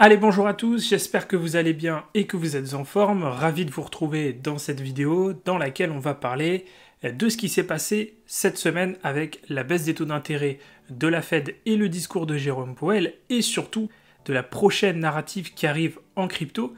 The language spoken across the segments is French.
Allez, bonjour à tous, j'espère que vous allez bien et que vous êtes en forme. Ravi de vous retrouver dans cette vidéo dans laquelle on va parler de ce qui s'est passé cette semaine avec la baisse des taux d'intérêt de la Fed et le discours de Jérôme Powell et surtout de la prochaine narrative qui arrive en crypto.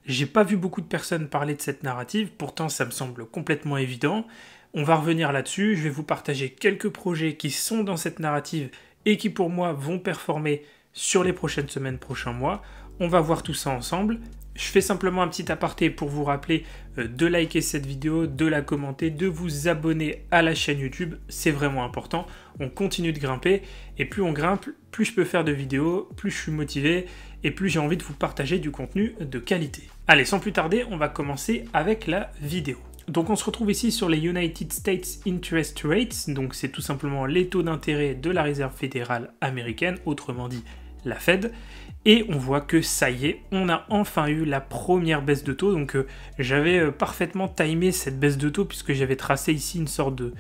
J'ai pas vu beaucoup de personnes parler de cette narrative, pourtant ça me semble complètement évident. On va revenir là-dessus, je vais vous partager quelques projets qui sont dans cette narrative et qui pour moi vont performer sur les prochaines semaines, prochains mois. On va voir tout ça ensemble. Je fais simplement un petit aparté pour vous rappeler de liker cette vidéo, de la commenter, de vous abonner à la chaîne YouTube. C'est vraiment important. On continue de grimper et plus on grimpe, plus je peux faire de vidéos, plus je suis motivé et plus j'ai envie de vous partager du contenu de qualité. Allez, sans plus tarder, on va commencer avec la vidéo. Donc on se retrouve ici sur les United States Interest Rates, donc c'est tout simplement les taux d'intérêt de la Réserve fédérale américaine, autrement dit la Fed, et on voit que ça y est, on a enfin eu la première baisse de taux, donc j'avais parfaitement timé cette baisse de taux puisque j'avais tracé ici une sorte de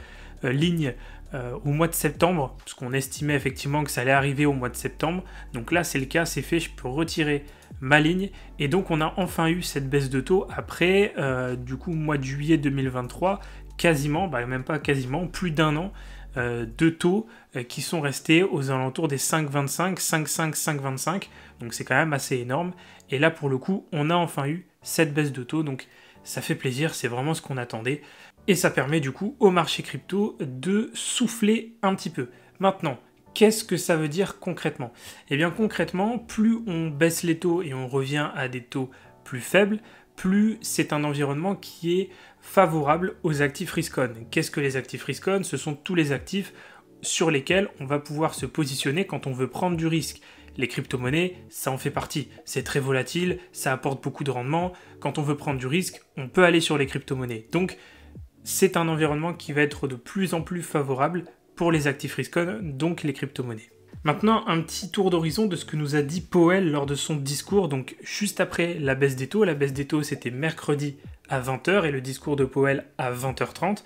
ligne au mois de septembre, parce qu'on estimait effectivement que ça allait arriver au mois de septembre, donc là c'est le cas, c'est fait, je peux retirer ma ligne, et donc on a enfin eu cette baisse de taux après, du coup, mois de juillet 2023, quasiment, même pas quasiment, plus d'un an de taux qui sont restés aux alentours des 5,25, 5,5, 5,25, donc c'est quand même assez énorme, et là pour le coup, on a enfin eu cette baisse de taux, donc ça fait plaisir, c'est vraiment ce qu'on attendait, et ça permet du coup au marché crypto de souffler un petit peu. Maintenant, qu'est-ce que ça veut dire concrètement? Eh bien concrètement, plus on baisse les taux et on revient à des taux plus faibles, plus c'est un environnement qui est favorable aux actifs risk-on. Qu'est-ce que les actifs risk-on? Ce sont tous les actifs sur lesquels on va pouvoir se positionner quand on veut prendre du risque. Les crypto-monnaies, ça en fait partie. C'est très volatile, ça apporte beaucoup de rendement. Quand on veut prendre du risque, on peut aller sur les crypto-monnaies. Donc, c'est un environnement qui va être de plus en plus favorable pour les actifs risk-on, donc les crypto-monnaies. Maintenant, un petit tour d'horizon de ce que nous a dit Powell lors de son discours, donc juste après la baisse des taux. La baisse des taux, c'était mercredi à 20h et le discours de Powell à 20h30.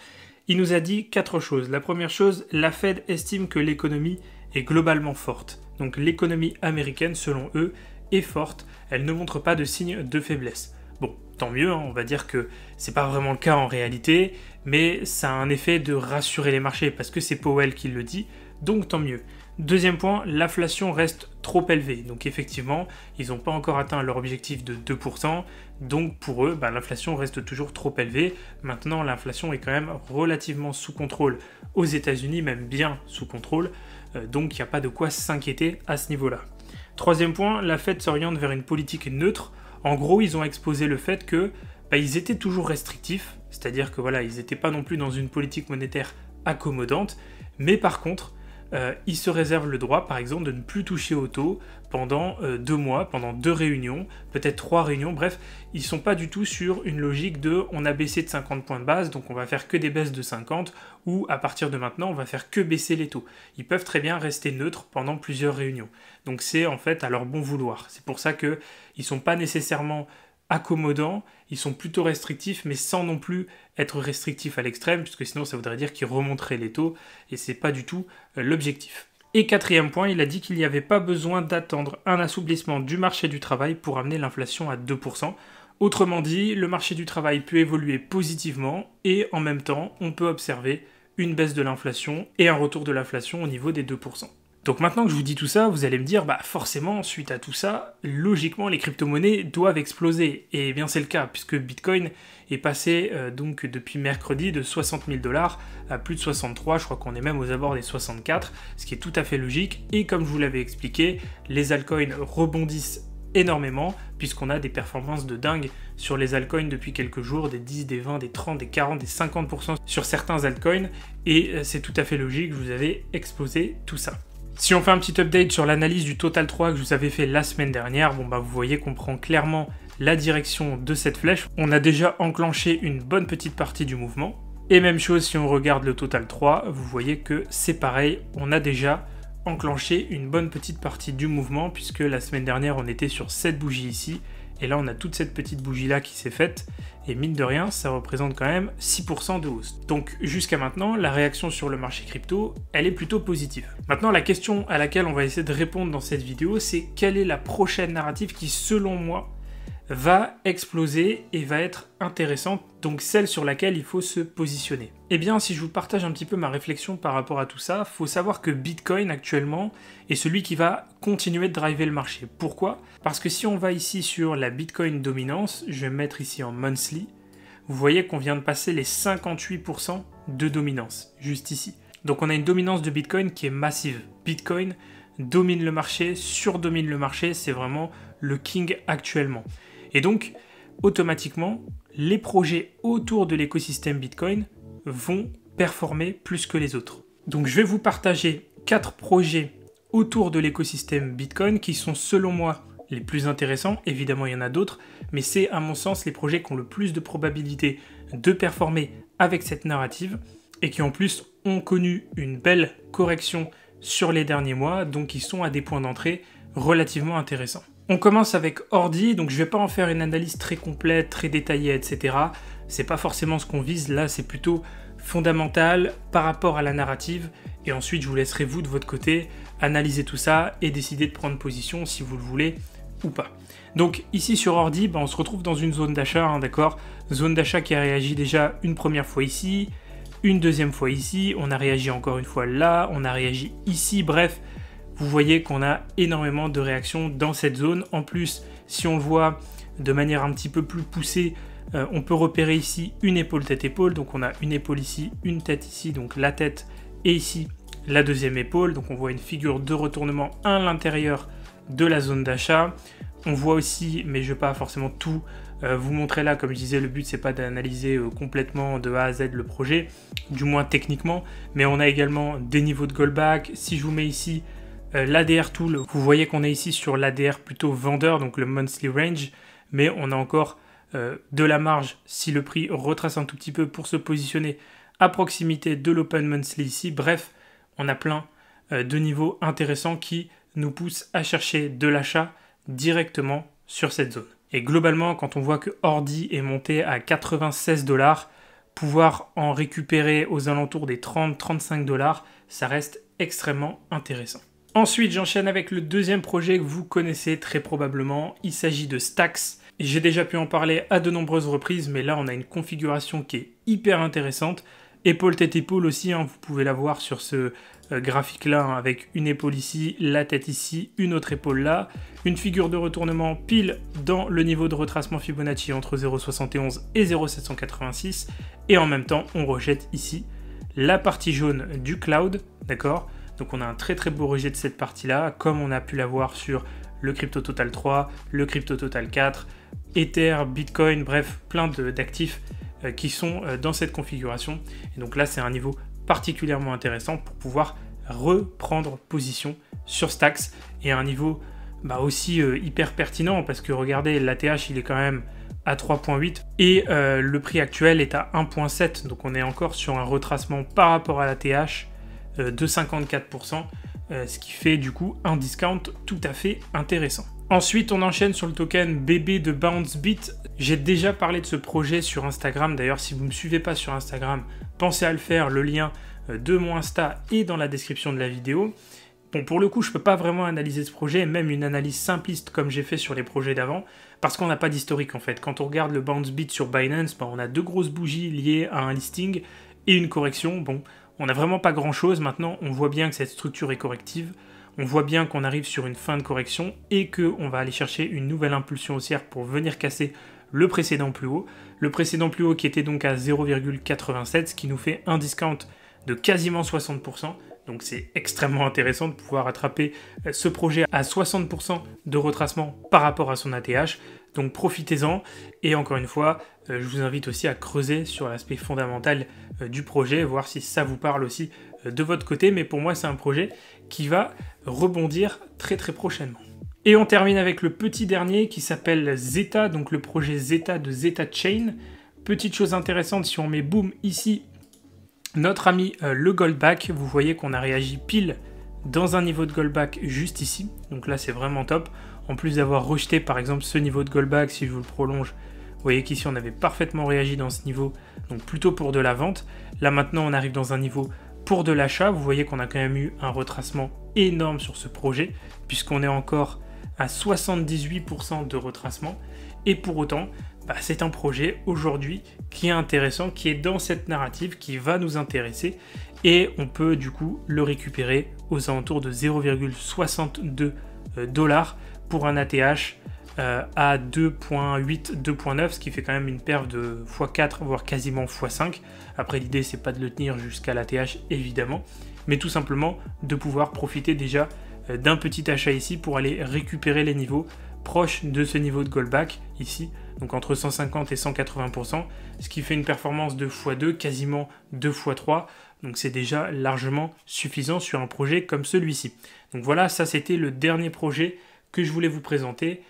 Il nous a dit 4 choses. La première chose, la Fed estime que l'économie est globalement forte. Donc l'économie américaine, selon eux, est forte. Elle ne montre pas de signe de faiblesse. Bon, tant mieux, hein, on va dire que c'est pas vraiment le cas en réalité, mais ça a un effet de rassurer les marchés parce que c'est Powell qui le dit, donc tant mieux. Deuxième point, l'inflation reste trop élevée. Donc effectivement, ils n'ont pas encore atteint leur objectif de 2%. Donc pour eux, l'inflation reste toujours trop élevée. Maintenant, l'inflation est quand même relativement sous contrôle aux États-Unis, même bien sous contrôle. Donc il n'y a pas de quoi s'inquiéter à ce niveau-là. Troisième point, la Fed s'oriente vers une politique neutre. En gros, ils ont exposé le fait que ils étaient toujours restrictifs. C'est-à-dire que voilà, ils n'étaient pas non plus dans une politique monétaire accommodante. Mais par contre, ils se réservent le droit, par exemple, de ne plus toucher au taux pendant 2 mois, pendant 2 réunions, peut-être 3 réunions, bref, ils ne sont pas du tout sur une logique de on a baissé de 50 points de base, donc on va faire que des baisses de 50, ou à partir de maintenant, on va faire que baisser les taux. Ils peuvent très bien rester neutres pendant plusieurs réunions. Donc c'est en fait à leur bon vouloir. C'est pour ça qu'ils ne sont pas nécessairement accommodants, ils sont plutôt restrictifs, mais sans non plus être restrictifs à l'extrême, puisque sinon ça voudrait dire qu'ils remonteraient les taux, et c'est pas du tout l'objectif. Et quatrième point, il a dit qu'il n'y avait pas besoin d'attendre un assouplissement du marché du travail pour amener l'inflation à 2%. Autrement dit, le marché du travail peut évoluer positivement, et en même temps, on peut observer une baisse de l'inflation et un retour de l'inflation au niveau des 2%. Donc maintenant que je vous dis tout ça, vous allez me dire, forcément, suite à tout ça, logiquement, les crypto-monnaies doivent exploser. Et bien c'est le cas, puisque Bitcoin est passé donc depuis mercredi de 60 000 $ à plus de 63, je crois qu'on est même aux abords des 64, ce qui est tout à fait logique. Et comme je vous l'avais expliqué, les altcoins rebondissent énormément, puisqu'on a des performances de dingue sur les altcoins depuis quelques jours, des 10, des 20, des 30, des 40, des 50% sur certains altcoins, et c'est tout à fait logique, je vous avais exposé tout ça. Si on fait un petit update sur l'analyse du Total 3 que je vous avais fait la semaine dernière, vous voyez qu'on prend clairement la direction de cette flèche. On a déjà enclenché une bonne petite partie du mouvement. Et même chose si on regarde le Total 3, vous voyez que c'est pareil, on a déjà enclenché une bonne petite partie du mouvement, puisque la semaine dernière on était sur cette bougie ici, Et là, on a toute cette petite bougie-là qui s'est faite. Et mine de rien, ça représente quand même 6% de hausse. Donc jusqu'à maintenant, la réaction sur le marché crypto, elle est plutôt positive. Maintenant, la question à laquelle on va essayer de répondre dans cette vidéo, c'est quelle est la prochaine narrative qui, selon moi, va exploser et va être intéressante, donc celle sur laquelle il faut se positionner. Eh bien, si je vous partage un petit peu ma réflexion par rapport à tout ça, il faut savoir que Bitcoin actuellement est celui qui va continuer de driver le marché. Pourquoi? Parce que si on va ici sur la Bitcoin dominance, je vais me mettre ici en monthly, vous voyez qu'on vient de passer les 58% de dominance, juste ici. Donc on a une dominance de Bitcoin qui est massive. Bitcoin domine le marché, surdomine le marché, c'est vraiment le king actuellement. Et donc, automatiquement, les projets autour de l'écosystème Bitcoin vont performer plus que les autres. Donc, je vais vous partager 4 projets autour de l'écosystème Bitcoin qui sont, selon moi, les plus intéressants. Évidemment, il y en a d'autres, mais c'est, à mon sens, les projets qui ont le plus de probabilité de performer avec cette narrative et qui, en plus, ont connu une belle correction sur les derniers mois, donc ils sont à des points d'entrée relativement intéressants. On commence avec Ordi, donc je ne vais pas en faire une analyse très complète, très détaillée, etc. C'est pas forcément ce qu'on vise, là c'est plutôt fondamental par rapport à la narrative, et ensuite je vous laisserai vous de votre côté analyser tout ça et décider de prendre position si vous le voulez ou pas. Donc ici sur Ordi, on se retrouve dans une zone d'achat, d'accord? Zone d'achat qui a réagi déjà une première fois ici, une deuxième fois ici, on a réagi encore une fois là, on a réagi ici, bref, vous voyez qu'on a énormément de réactions dans cette zone. En plus, si on le voit de manière un petit peu plus poussée, on peut repérer ici une épaule tête-épaule. Donc on a une épaule ici, une tête ici, donc la tête, et ici la deuxième épaule. Donc on voit une figure de retournement à l'intérieur de la zone d'achat. On voit aussi, mais je ne vais pas forcément tout vous montrer là, comme je disais, le but c'est pas d'analyser complètement de A à Z le projet, du moins techniquement, mais on a également des niveaux de goalback. Si je vous mets ici l'ADR tool, vous voyez qu'on est ici sur l'ADR plutôt vendeur, donc le monthly range, mais on a encore de la marge si le prix retrace un tout petit peu pour se positionner à proximité de l'open monthly ici. Bref, on a plein de niveaux intéressants qui nous poussent à chercher de l'achat directement sur cette zone. Et globalement, quand on voit que Ordi est monté à 96 $, pouvoir en récupérer aux alentours des 30-35 $, ça reste extrêmement intéressant. Ensuite, j'enchaîne avec le deuxième projet que vous connaissez très probablement. Il s'agit de Stacks. J'ai déjà pu en parler à de nombreuses reprises, mais là, on a une configuration qui est hyper intéressante. Épaule, tête, épaule aussi, vous pouvez la voir sur ce graphique-là, avec une épaule ici, la tête ici, une autre épaule là. Une figure de retournement pile dans le niveau de retracement Fibonacci entre 0,71 et 0,786. Et en même temps, on rejette ici la partie jaune du cloud, d'accord ? Donc on a un très très beau rejet de cette partie-là, comme on a pu la voir sur le Crypto Total 3, le Crypto Total 4, Ether, Bitcoin, bref, plein d'actifs qui sont dans cette configuration. Et donc là, c'est un niveau particulièrement intéressant pour pouvoir reprendre position sur Stacks et à un niveau aussi hyper pertinent parce que regardez, l'ATH, il est quand même à 3,8 et le prix actuel est à 1,7. Donc on est encore sur un retracement par rapport à l'ATH de 54%, ce qui fait du coup un discount tout à fait intéressant. Ensuite, on enchaîne sur le token BB de BounceBit. J'ai déjà parlé de ce projet sur Instagram. D'ailleurs, si vous ne me suivez pas sur Instagram, pensez à le faire. Le lien de mon Insta est dans la description de la vidéo. Bon, pour le coup, je ne peux pas vraiment analyser ce projet, même une analyse simpliste comme j'ai fait sur les projets d'avant, parce qu'on n'a pas d'historique en fait. Quand on regarde le BounceBit sur Binance, on a deux grosses bougies liées à un listing et une correction. Bon, on n'a vraiment pas grand chose. Maintenant, on voit bien que cette structure est corrective. On voit bien qu'on arrive sur une fin de correction et qu'on va aller chercher une nouvelle impulsion haussière pour venir casser le précédent plus haut. Le précédent plus haut qui était donc à 0,87, ce qui nous fait un discount de quasiment 60%. Donc c'est extrêmement intéressant de pouvoir attraper ce projet à 60% de retracement par rapport à son ATH. Donc profitez-en. Et encore une fois, je vous invite aussi à creuser sur l'aspect fondamental du projet, voir si ça vous parle aussi de votre côté. Mais pour moi, c'est un projet qui va rebondir très très prochainement. Et on termine avec le petit dernier qui s'appelle Zeta, donc le projet Zeta de Zeta Chain. Petite chose intéressante, si on met boom ici, notre ami le Goldback, vous voyez qu'on a réagi pile dans un niveau de Goldback juste ici. Donc là, c'est vraiment top. en plus d'avoir rejeté par exemple ce niveau de Goldback, si je vous le prolonge, vous voyez qu'ici on avait parfaitement réagi dans ce niveau, donc plutôt pour de la vente. Là maintenant on arrive dans un niveau pour de l'achat, vous voyez qu'on a quand même eu un retracement énorme sur ce projet, puisqu'on est encore à 78% de retracement, et pour autant, c'est un projet aujourd'hui qui est intéressant, qui est dans cette narrative, qui va nous intéresser, et on peut du coup le récupérer aux alentours de 0,62 $ pour un ATH à 2.8, 2.9, ce qui fait quand même une perf de x4, voire quasiment x5. Après l'idée c'est pas de le tenir jusqu'à l'ATH évidemment, mais tout simplement de pouvoir profiter déjà d'un petit achat ici pour aller récupérer les niveaux proches de ce niveau de Goldback ici, donc entre 150 et 180%, ce qui fait une performance de x2, quasiment 2 x 3, donc c'est déjà largement suffisant sur un projet comme celui-ci. Donc voilà, ça c'était le dernier projet que je voulais vous présenter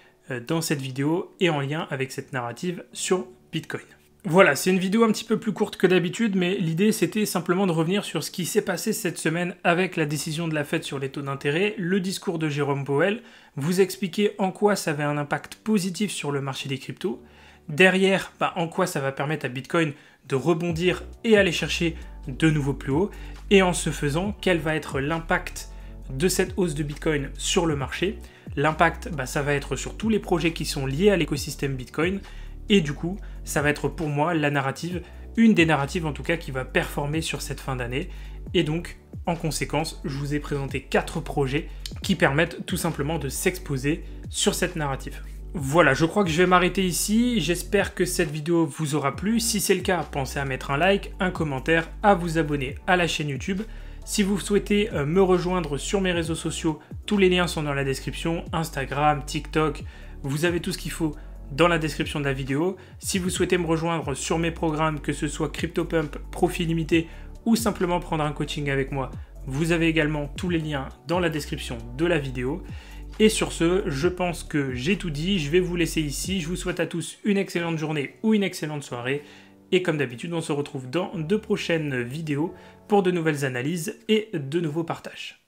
dans cette vidéo et en lien avec cette narrative sur Bitcoin. Voilà, c'est une vidéo un petit peu plus courte que d'habitude, mais l'idée c'était simplement de revenir sur ce qui s'est passé cette semaine avec la décision de la Fed sur les taux d'intérêt, le discours de Jérôme Powell, vous expliquer en quoi ça avait un impact positif sur le marché des cryptos, derrière, en quoi ça va permettre à Bitcoin de rebondir et aller chercher de nouveaux plus hauts, et en ce faisant, quel va être l'impact de cette hausse de Bitcoin sur le marché. L'impact, ça va être sur tous les projets qui sont liés à l'écosystème Bitcoin, et du coup, ça va être pour moi la narrative, une des narratives en tout cas qui va performer sur cette fin d'année. Et donc, en conséquence, je vous ai présenté 4 projets qui permettent tout simplement de s'exposer sur cette narrative. Voilà, je crois que je vais m'arrêter ici. J'espère que cette vidéo vous aura plu. Si c'est le cas, pensez à mettre un like, un commentaire, à vous abonner à la chaîne YouTube. Si vous souhaitez me rejoindre sur mes réseaux sociaux, tous les liens sont dans la description. Instagram, TikTok, vous avez tout ce qu'il faut dans la description de la vidéo. Si vous souhaitez me rejoindre sur mes programmes, que ce soit CryptoPump, Profit Limité ou simplement prendre un coaching avec moi, vous avez également tous les liens dans la description de la vidéo. Et sur ce, je pense que j'ai tout dit, je vais vous laisser ici. Je vous souhaite à tous une excellente journée ou une excellente soirée. Et comme d'habitude, on se retrouve dans de prochaines vidéos pour de nouvelles analyses et de nouveaux partages.